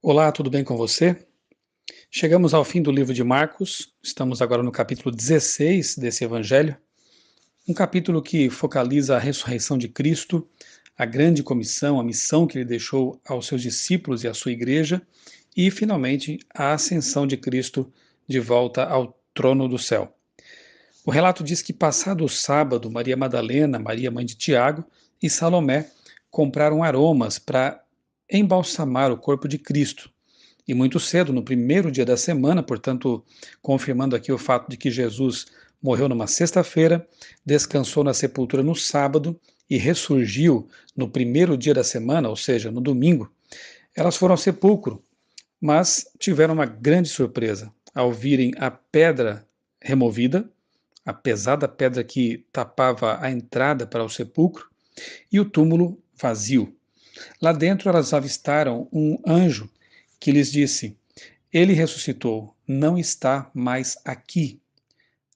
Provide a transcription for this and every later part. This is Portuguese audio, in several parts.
Olá, tudo bem com você? Chegamos ao fim do livro de Marcos, estamos agora no capítulo 16 desse evangelho, um capítulo que focaliza a ressurreição de Cristo, a grande comissão, a missão que ele deixou aos seus discípulos e à sua igreja, e finalmente a ascensão de Cristo de volta ao trono do céu. O relato diz que passado o sábado, Maria Madalena, Maria mãe de Tiago e Salomé compraram aromas para embalsamar o corpo de Cristo. E muito cedo, no primeiro dia da semana, portanto, confirmando aqui o fato de que Jesus morreu numa sexta-feira, descansou na sepultura no sábado e ressurgiu no primeiro dia da semana, ou seja, no domingo, elas foram ao sepulcro, mas tiveram uma grande surpresa ao virem a pedra removida, a pesada pedra que tapava a entrada para o sepulcro, e o túmulo vazio. Lá dentro elas avistaram um anjo que lhes disse: ele ressuscitou, não está mais aqui.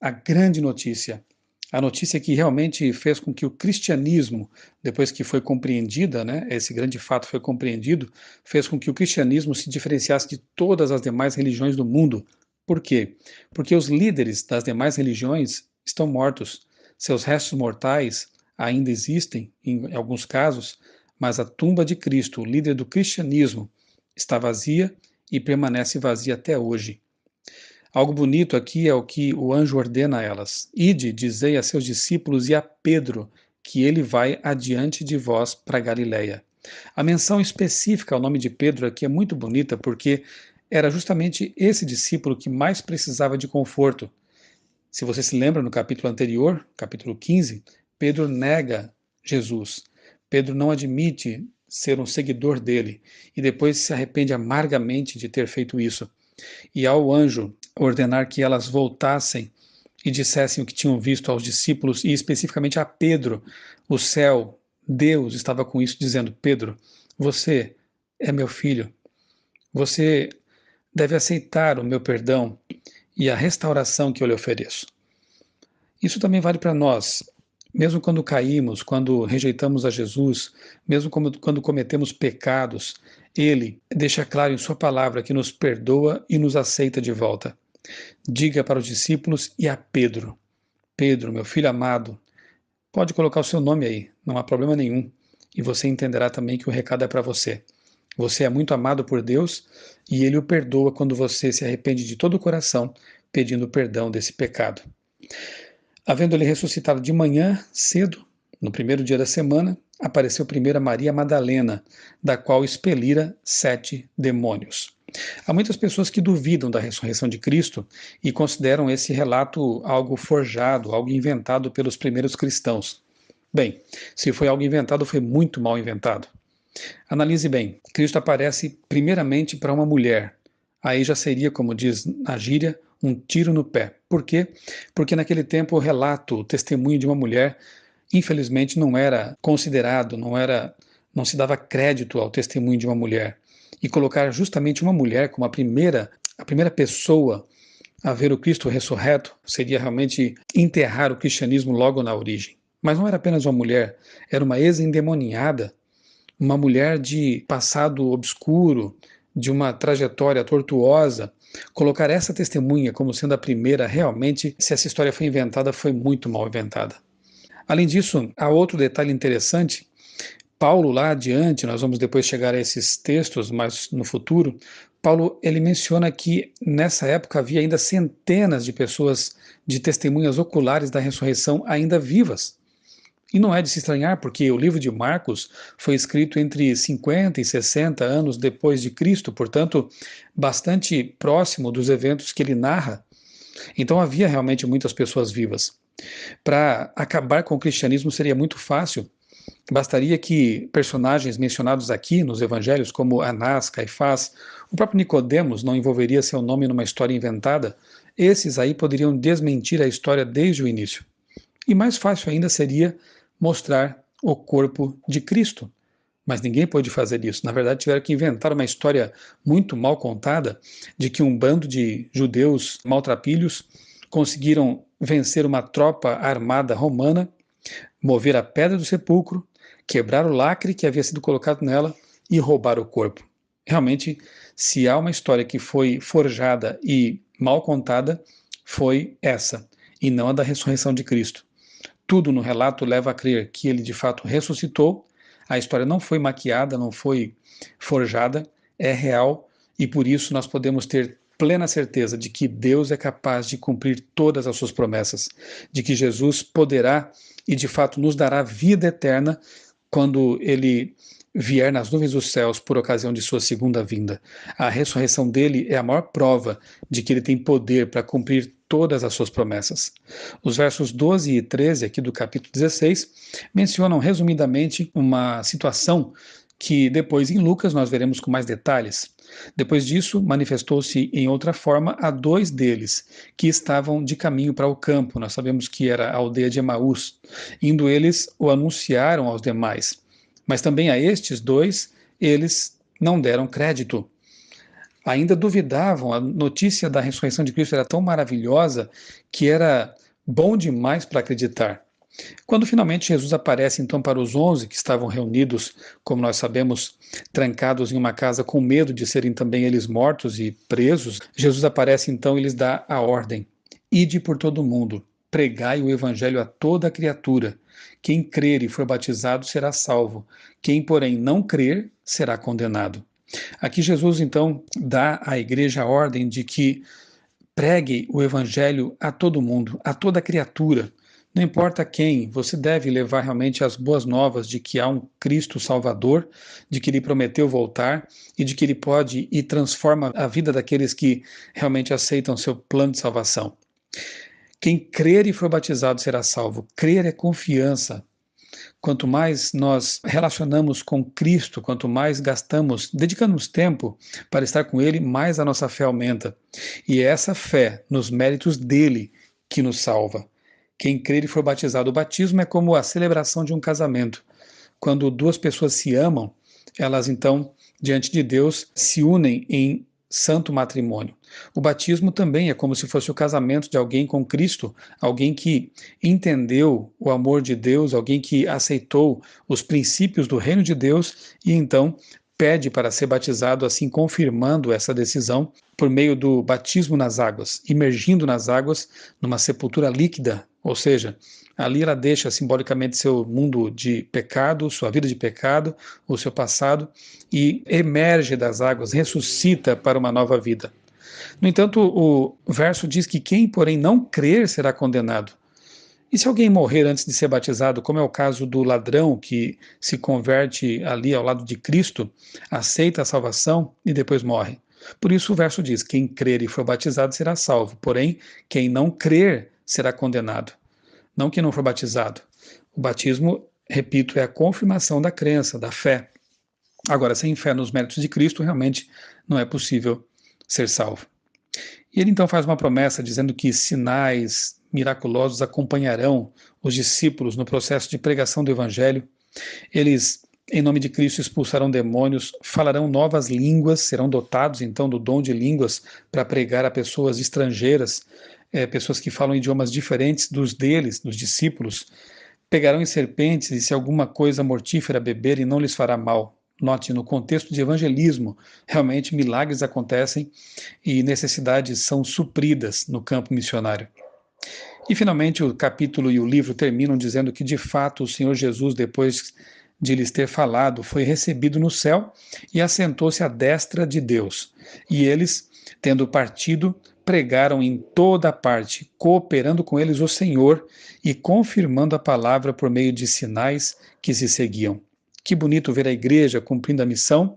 A grande notícia, a notícia que realmente fez com que o cristianismo, depois que foi compreendida, esse grande fato foi compreendido, fez com que o cristianismo se diferenciasse de todas as demais religiões do mundo. Por quê? Porque os líderes das demais religiões estão mortos. Seus restos mortais ainda existem, em alguns casos, mas a tumba de Cristo, o líder do cristianismo, está vazia e permanece vazia até hoje. Algo bonito aqui é o que o anjo ordena a elas: ide, dizei a seus discípulos e a Pedro que ele vai adiante de vós para Galiléia. A menção específica ao nome de Pedro aqui é muito bonita porque era justamente esse discípulo que mais precisava de conforto. Se você se lembra, no capítulo anterior, capítulo 15, Pedro nega Jesus. Pedro não admite ser um seguidor dele e depois se arrepende amargamente de ter feito isso. E ao anjo ordenar que elas voltassem e dissessem o que tinham visto aos discípulos e especificamente a Pedro, o céu, Deus estava com isso dizendo: Pedro, você é meu filho, você deve aceitar o meu perdão e a restauração que eu lhe ofereço. Isso também vale para nós. Mesmo quando caímos, quando rejeitamos a Jesus, mesmo quando cometemos pecados, Ele deixa claro em Sua palavra que nos perdoa e nos aceita de volta. Diga para os discípulos e a Pedro: Pedro, meu filho amado, pode colocar o seu nome aí, não há problema nenhum. E você entenderá também que o recado é para você. Você é muito amado por Deus e Ele o perdoa quando você se arrepende de todo o coração, pedindo perdão desse pecado. Havendo ele ressuscitado de manhã, cedo, no primeiro dia da semana, apareceu primeiro a Maria Madalena, da qual expelira 7 demônios. Há muitas pessoas que duvidam da ressurreição de Cristo e consideram esse relato algo forjado, algo inventado pelos primeiros cristãos. Bem, se foi algo inventado, foi muito mal inventado. Analise bem, Cristo aparece primeiramente para uma mulher. Aí já seria, como diz na gíria, um tiro no pé. Por quê? Porque naquele tempo o relato, o testemunho de uma mulher, infelizmente não era considerado, não se dava crédito ao testemunho de uma mulher. E colocar justamente uma mulher como a primeira pessoa a ver o Cristo ressurreto seria realmente enterrar o cristianismo logo na origem. Mas não era apenas uma mulher, era uma ex-endemoniada, uma mulher de passado obscuro, de uma trajetória tortuosa. Colocar essa testemunha como sendo a primeira, realmente, se essa história foi inventada, foi muito mal inventada. Além disso, há outro detalhe interessante. Paulo, lá adiante, nós vamos depois chegar a esses textos, mas no futuro, Paulo ele menciona que nessa época havia ainda centenas de pessoas, de testemunhas oculares da ressurreição ainda vivas. E não é de se estranhar, porque o livro de Marcos foi escrito entre 50 e 60 anos depois de Cristo, portanto, bastante próximo dos eventos que ele narra. Então havia realmente muitas pessoas vivas. Para acabar com o cristianismo seria muito fácil. Bastaria que personagens mencionados aqui nos evangelhos, como Anás, Caifás, o próprio Nicodemos não envolveria seu nome numa história inventada. Esses aí poderiam desmentir a história desde o início. E mais fácil ainda seria mostrar o corpo de Cristo. Mas ninguém pôde fazer isso. Na verdade, tiveram que inventar uma história muito mal contada de que um bando de judeus maltrapilhos conseguiram vencer uma tropa armada romana, mover a pedra do sepulcro, quebrar o lacre que havia sido colocado nela e roubar o corpo. Realmente, se há uma história que foi forjada e mal contada, foi essa, e não a da ressurreição de Cristo. Tudo no relato leva a crer que ele de fato ressuscitou, a história não foi maquiada, não foi forjada, é real, e por isso nós podemos ter plena certeza de que Deus é capaz de cumprir todas as suas promessas, de que Jesus poderá e de fato nos dará vida eterna quando ele vier nas nuvens dos céus por ocasião de sua segunda vinda. A ressurreição dele é a maior prova de que ele tem poder para cumprir todas as suas promessas. Os versos 12 e 13 aqui do capítulo 16 mencionam resumidamente uma situação que depois em Lucas nós veremos com mais detalhes. Depois disso, manifestou-se em outra forma a dois deles, que estavam de caminho para o campo. Nós sabemos que era a aldeia de Emaús. Indo eles, o anunciaram aos demais. Mas também a estes dois, eles não deram crédito. Ainda duvidavam, a notícia da ressurreição de Cristo era tão maravilhosa que era bom demais para acreditar. Quando finalmente Jesus aparece então para os 11 que estavam reunidos, como nós sabemos, trancados em uma casa com medo de serem também eles mortos e presos, Jesus aparece então e lhes dá a ordem: ide por todo o mundo, pregai o evangelho a toda criatura. Quem crer e for batizado será salvo. Quem, porém, não crer será condenado. Aqui Jesus então dá à igreja a ordem de que pregue o evangelho a todo mundo, a toda criatura. Não importa quem, você deve levar realmente as boas novas de que há um Cristo Salvador, de que ele prometeu voltar e de que ele pode e transforma a vida daqueles que realmente aceitam seu plano de salvação. Quem crer e for batizado será salvo. Crer é confiança. Quanto mais nós relacionamos com Cristo, quanto mais gastamos, dedicamos tempo para estar com Ele, mais a nossa fé aumenta. E é essa fé nos méritos dele que nos salva. Quem crer e for batizado, o batismo é como a celebração de um casamento. Quando duas pessoas se amam, elas então, diante de Deus, se unem em santo matrimônio. O batismo também é como se fosse o casamento de alguém com Cristo, alguém que entendeu o amor de Deus, alguém que aceitou os princípios do reino de Deus e então pede para ser batizado, assim confirmando essa decisão por meio do batismo nas águas, imergindo nas águas numa sepultura líquida, ou seja, ali ela deixa simbolicamente seu mundo de pecado, sua vida de pecado, o seu passado, e emerge das águas, ressuscita para uma nova vida. No entanto, o verso diz que quem, porém, não crer será condenado. E se alguém morrer antes de ser batizado, como é o caso do ladrão que se converte ali ao lado de Cristo, aceita a salvação e depois morre? Por isso o verso diz: quem crer e for batizado será salvo, porém, quem não crer será condenado. Não quem não for batizado. O batismo, repito, é a confirmação da crença, da fé. Agora, sem fé nos méritos de Cristo, realmente não é possível ser salvo. E ele então faz uma promessa dizendo que sinais miraculosos acompanharão os discípulos no processo de pregação do evangelho. Eles, em nome de Cristo, expulsarão demônios, falarão novas línguas, serão dotados então do dom de línguas para pregar a pessoas estrangeiras, pessoas que falam idiomas diferentes dos deles, dos discípulos. Pegarão em serpentes e se alguma coisa mortífera beberem não lhes fará mal. Note, no contexto de evangelismo, realmente milagres acontecem e necessidades são supridas no campo missionário. E finalmente o capítulo e o livro terminam dizendo que de fato o Senhor Jesus, depois de lhes ter falado, foi recebido no céu e assentou-se à destra de Deus. E eles, tendo partido, pregaram em toda parte, cooperando com eles o Senhor e confirmando a palavra por meio de sinais que se seguiam. Que bonito ver a igreja cumprindo a missão,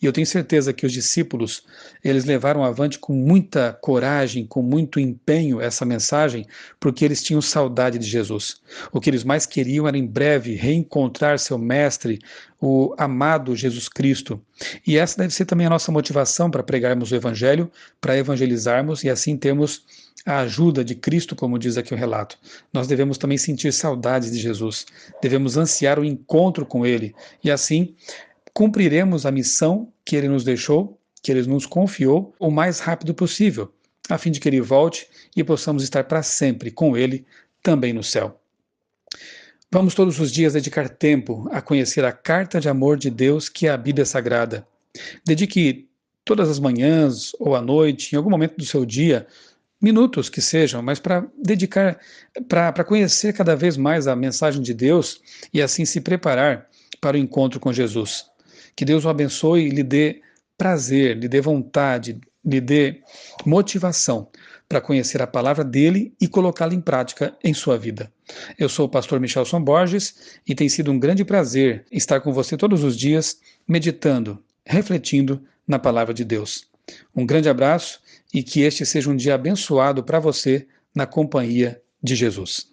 e eu tenho certeza que os discípulos, eles levaram avante com muita coragem, com muito empenho essa mensagem, porque eles tinham saudade de Jesus. O que eles mais queriam era em breve reencontrar seu mestre, o amado Jesus Cristo. E essa deve ser também a nossa motivação para pregarmos o evangelho, para evangelizarmos e assim termos a ajuda de Cristo, como diz aqui o relato. Nós devemos também sentir saudades de Jesus, devemos ansiar o encontro com Ele, e assim cumpriremos a missão que Ele nos deixou, que Ele nos confiou, o mais rápido possível, a fim de que Ele volte e possamos estar para sempre com Ele, também no céu. Vamos todos os dias dedicar tempo a conhecer a carta de amor de Deus que é a Bíblia Sagrada. Dedique todas as manhãs ou à noite, em algum momento do seu dia, minutos que sejam, mas para dedicar, para conhecer cada vez mais a mensagem de Deus e assim se preparar para o encontro com Jesus. Que Deus o abençoe e lhe dê prazer, lhe dê vontade, lhe dê motivação para conhecer a palavra dele e colocá-la em prática em sua vida. Eu sou o pastor Michelson Borges e tem sido um grande prazer estar com você todos os dias, meditando, refletindo na palavra de Deus. Um grande abraço e que este seja um dia abençoado para você na companhia de Jesus.